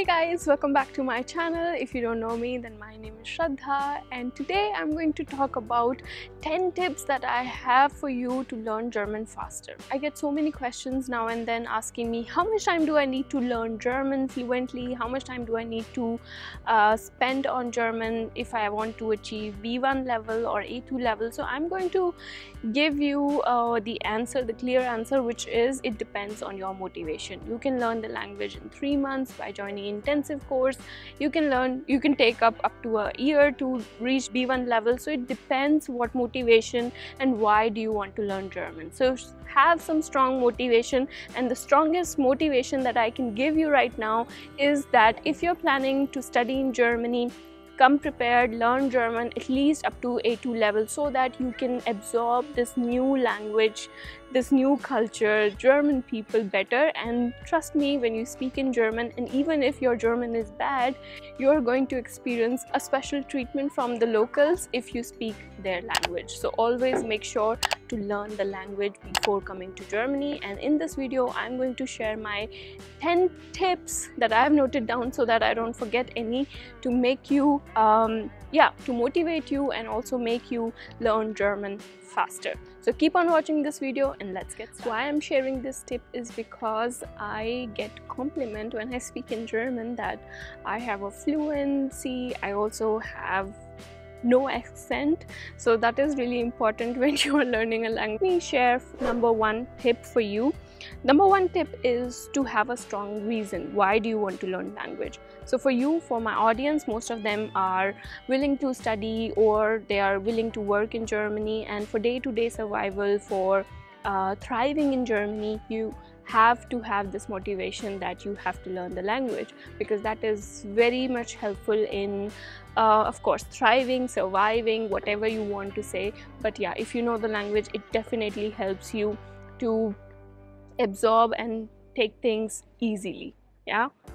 Hey guys, welcome back to my channel. If you don't know me, then my name is Shraddha, and today I'm going to talk about 10 tips that I have for you to learn German faster. I get so many questions now and then asking me how much time do I need to learn German fluently, how much time do I need to spend on German if I want to achieve B1 level or A2 level. So I'm going to give you the clear answer, which is it depends on your motivation. You can learn the language in 3 months by joining intensive course. You can take up to a year to reach B1 level. So it depends what motivation and why do you want to learn German. So have some strong motivation, and the strongest motivation that I can give you right now is that if you're planning to study in Germany, come prepared, learn German at least up to A2 level so that you can absorb this new language, this new culture, German people better. And trust me, when you speak in German, and even if your German is bad, you're going to experience a special treatment from the locals if you speak their language. So always make sure to learn the language before coming to Germany. And in this video, I'm going to share my 10 tips that I have noted down so that I don't forget any, to make you to motivate you and also make you learn German faster. So keep on watching this video and let's get started. Why I'm sharing this tip is because I get compliment when I speak in German that I have a fluency, I also have no accent. So that is really important when you are learning a language. Let me share number one tip for you. Number one tip is to have a strong reason. Why do you want to learn language? So for my audience, most of them are willing to study or they are willing to work in Germany, and for day-to-day survival, for thriving in Germany, you have to have this motivation that you have to learn the language, because that is very much helpful in of course thriving, surviving, whatever you want to say. But yeah, if you know the language, it definitely helps you to absorb and take things easily,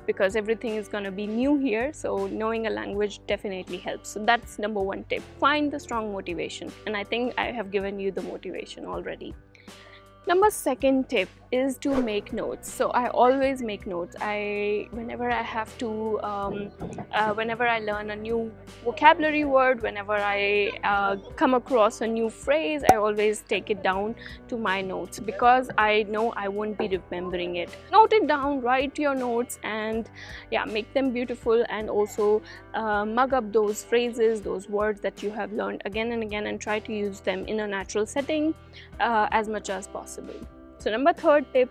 because everything is going to be new here. So knowing a language definitely helps. So that's number one tip. Find the strong motivation, and I think I have given you the motivation already. Number second tip is to make notes. So I always make notes. Whenever I have to, whenever I learn a new vocabulary word, whenever I come across a new phrase, I always take it down to my notes, because I know I won't be remembering it. Note it down, write your notes, and make them beautiful, and also mug up those phrases, those words that you have learned again and again, and try to use them in a natural setting as much as possible. So number third tip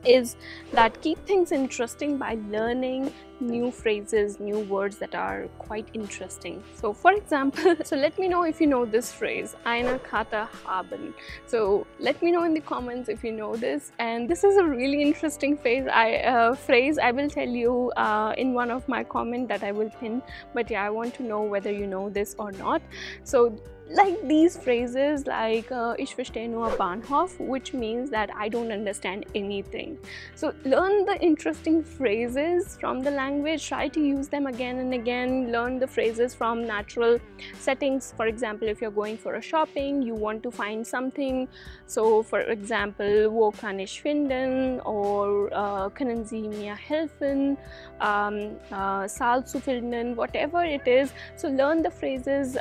is that keep things interesting by learning new phrases, new words that are quite interesting. So for example, so let me know if you know this phrase, eine Karte haben. So let me know in the comments if you know this. And this is a really interesting phrase. I will tell you in one of my comments that I will pin. But yeah, I want to know whether you know this or not. So like these phrases like ich verstehe nur Bahnhof, which means that I don't understand anything. So learn the interesting phrases from the language, try to use them again and again. Learn the phrases from natural settings. For example, if you're going for a shopping, you want to find something. So for example, wo kann ich finden, or können Sie mir helfen, Saal zu finden, whatever it is. So learn the phrases.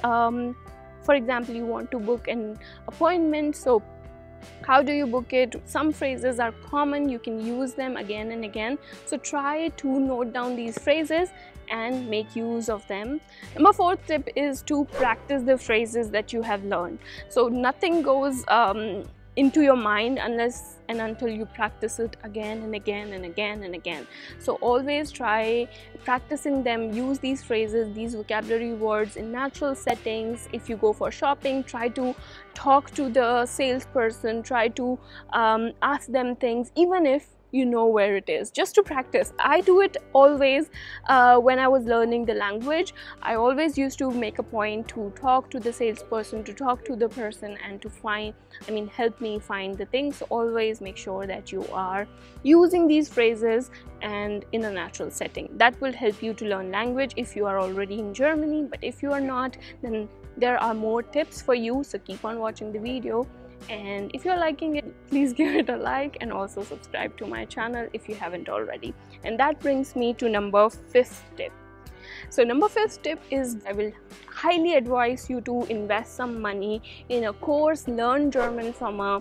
For example, you want to book an appointment, so how do you book it? Some phrases are common, you can use them again and again. So try to note down these phrases and make use of them. Number fourth tip is to practice the phrases that you have learned. So nothing goes into your mind unless and until you practice it again and again and again and again. So always try practicing them. Use these phrases, these vocabulary words in natural settings. If you go for shopping, try to talk to the salesperson, try to ask them things, even if you know where it is, just to practice. I do it always when I was learning the language. I always used to make a point to talk to the salesperson, to talk to the person, and to help me find the things. So always make sure that you are using these phrases and in a natural setting. That will help you to learn language if you are already in Germany. But if you are not, then there are more tips for you. So keep on watching the video and if you're liking it, please give it a like and also subscribe to my channel if you haven't already. And that brings me to number 5th tip. So number 5th tip is, I will highly advise you to invest some money in a course, learn German from a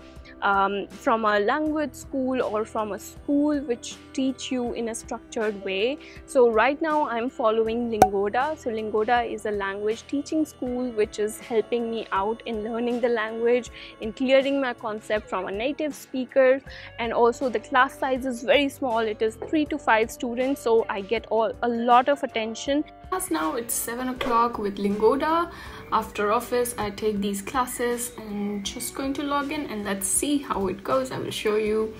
language school or from a school which teach you in a structured way. So right now I'm following Lingoda. So Lingoda is a language teaching school which is helping me out in learning the language, in clearing my concept from a native speaker, and also the class size is very small. It is 3 to 5 students, so I get a lot of attention. Now it's 7 o'clock with Lingoda. After office I take these classes and just going to log in, and let's see how it goes. I will show you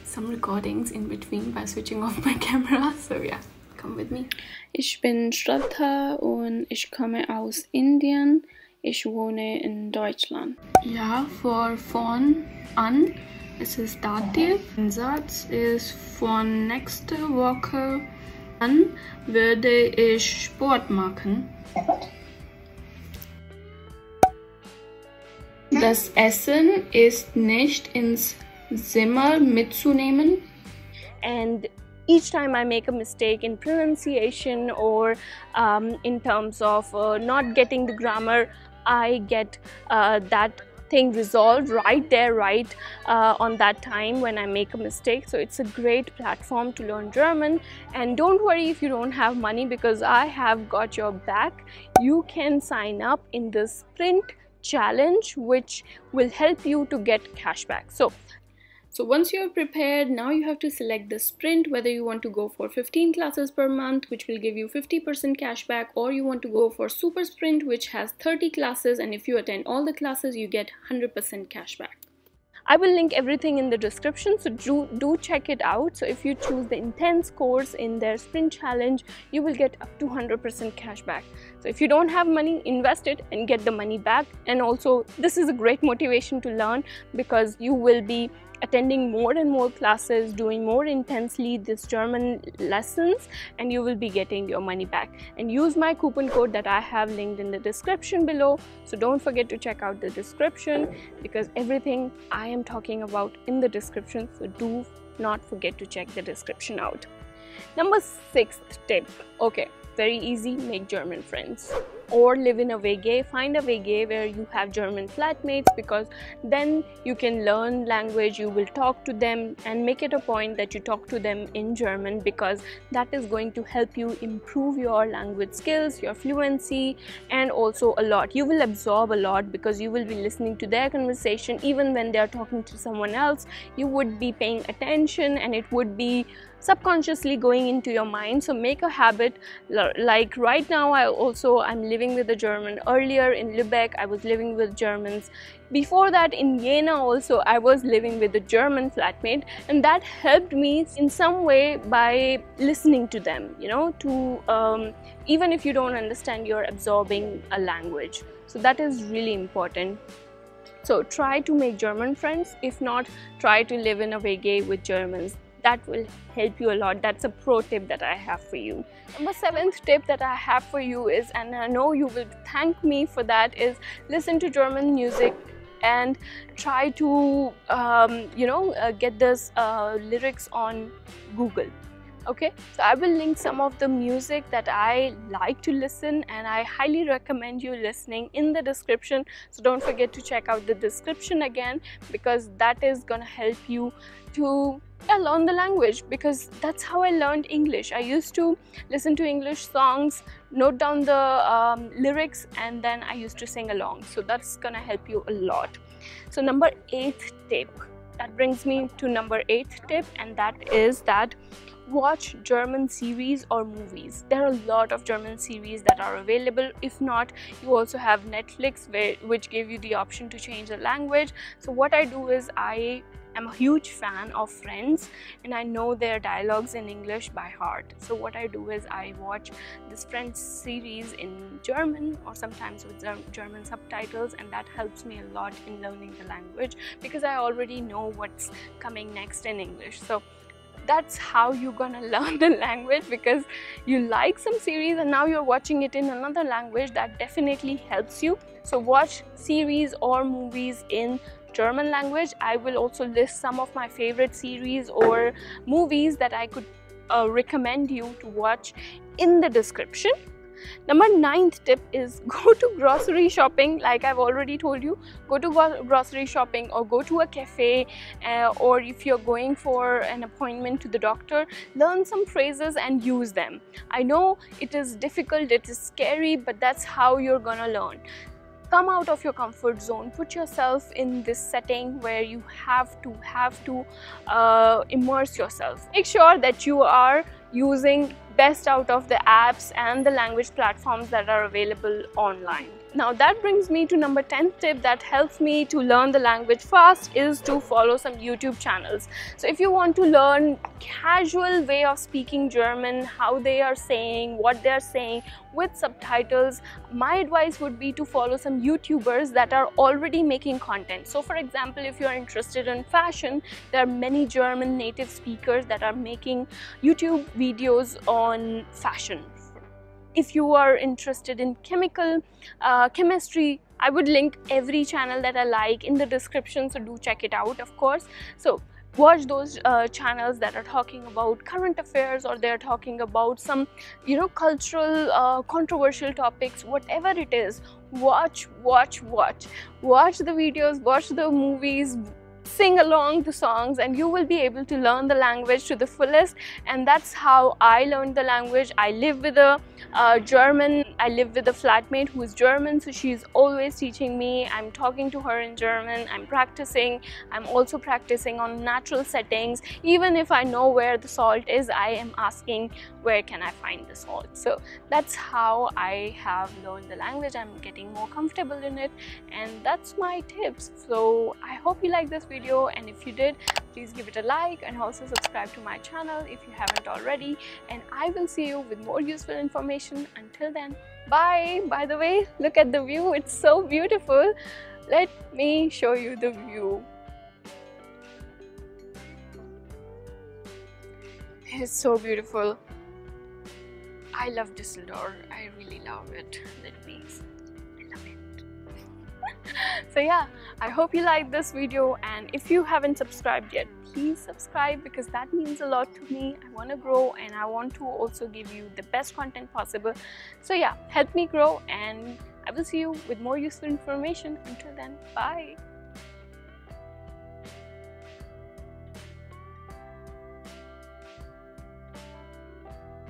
some recordings in between by switching off my camera. So yeah, come with me. Ich bin Shraddha und ich komme aus Indien. Ich wohne in Deutschland. Ja, von an ist es Dativ. Ein Satz ist von nächste Woche an würde ich Sport machen. Das Essen ist nicht ins Zimmer mitzunehmen. And each time I make a mistake in pronunciation or in terms of not getting the grammar, I get that thing resolved right there, on that time when I make a mistake. So it's a great platform to learn German. And don't worry if you don't have money, because I have got your back. You can sign up in the sprint challenge which will help you to get cashback. So once you're prepared, now you have to select the sprint, whether you want to go for 15 classes per month, which will give you 50% cashback, or you want to go for super sprint, which has 30 classes, and if you attend all the classes, you get 100% cashback. I will link everything in the description, so do check it out. So if you choose the intense course in their sprint challenge, you will get up to 100% cashback. So if you don't have money, invest it and get the money back. And also this is a great motivation to learn, because you will be attending more and more classes, doing more intensely this German lessons, and you will be getting your money back. And use my coupon code that I have linked in the description below. So don't forget to check out the description, because everything I am talking about in the description, so do not forget to check the description out. Number 6th tip. Okay, very easy, make German friends. Or live in a WG. Find a WG where you have German flatmates, because then you can learn language, you will talk to them, and make it a point that you talk to them in German, because that is going to help you improve your language skills, your fluency, and also a lot. You will absorb a lot because you will be listening to their conversation. Even when they are talking to someone else, you would be paying attention, and it would be subconsciously going into your mind. So make a habit. Like right now I'm living with a German. Earlier in Lübeck I was living with Germans. Before that in Jena also I was living with a German flatmate, and that helped me in some way by listening to them, you know, to even if you don't understand, you're absorbing a language. So that is really important. So try to make German friends. If not, try to live in a WG with Germans. That will help you a lot. That's a pro tip that I have for you. Number 7th tip that I have for you is, and I know you will thank me for that, is listen to German music and try to get this lyrics on Google. Okay, so I will link some of the music that I like to listen, and I highly recommend you listening in the description. So don't forget to check out the description again, because that is gonna help you to learn the language, because that's how I learned English. I used to listen to English songs, note down the lyrics, and then I used to sing along. So that's gonna help you a lot. So number 8th tip, that brings me to number 8th tip, and that is that watch German series or movies. There are a lot of German series that are available. If not, you also have Netflix, which give you the option to change the language. So what I do is I am a huge fan of Friends, and I know their dialogues in English by heart. So what I do is I watch this Friends series in German, or sometimes with German subtitles, and that helps me a lot in learning the language, because I already know what's coming next in English. So that's how you're gonna learn the language, because you like some series and now you're watching it in another language. That definitely helps you. So watch series or movies in German language. I will also list some of my favorite series or movies that I could recommend you to watch in the description. Number 9th tip is go to grocery shopping. Like I've already told you, go to grocery shopping or go to a cafe, or if you're going for an appointment to the doctor, learn some phrases and use them. I know it is difficult, it is scary, but that's how you're gonna learn. Come out of your comfort zone, put yourself in this setting where you have to immerse yourself. Make sure that you are using best out of the apps and the language platforms that are available online. Now that brings me to number 10th tip that helps me to learn the language fast, is to follow some YouTube channels. So if you want to learn casual way of speaking German, how they are saying, what they are saying with subtitles, my advice would be to follow some YouTubers that are already making content. So for example, if you are interested in fashion, there are many German native speakers that are making YouTube videos on fashion. If you are interested in chemistry, I would link every channel that I like in the description, so do check it out, of course. So watch those channels that are talking about current affairs, or they're talking about some, you know, cultural controversial topics, whatever it is. Watch the videos, watch the movies, sing along to songs, and you will be able to learn the language to the fullest. And that's how I learned the language. I live with a flatmate who is German, so she's always teaching me. I'm talking to her in German, I'm practicing. I'm also practicing on natural settings. Even if I know where the salt is, I am asking, where can I find the salt? So that's how I have learned the language. I'm getting more comfortable in it, and that's my tips. So I hope you like this video, and if you did, please give it a like and also subscribe to my channel if you haven't already, and I will see you with more useful information. Until then, bye. By the way, look at the view, it's so beautiful. Let me show you the view. It's so beautiful. I love Düsseldorf. I really love it. That means I love it. So yeah, I hope you liked this video, and if you haven't subscribed yet, please subscribe, because that means a lot to me. I want to grow, and I want to also give you the best content possible. So yeah, help me grow, and I will see you with more useful information. Until then, bye.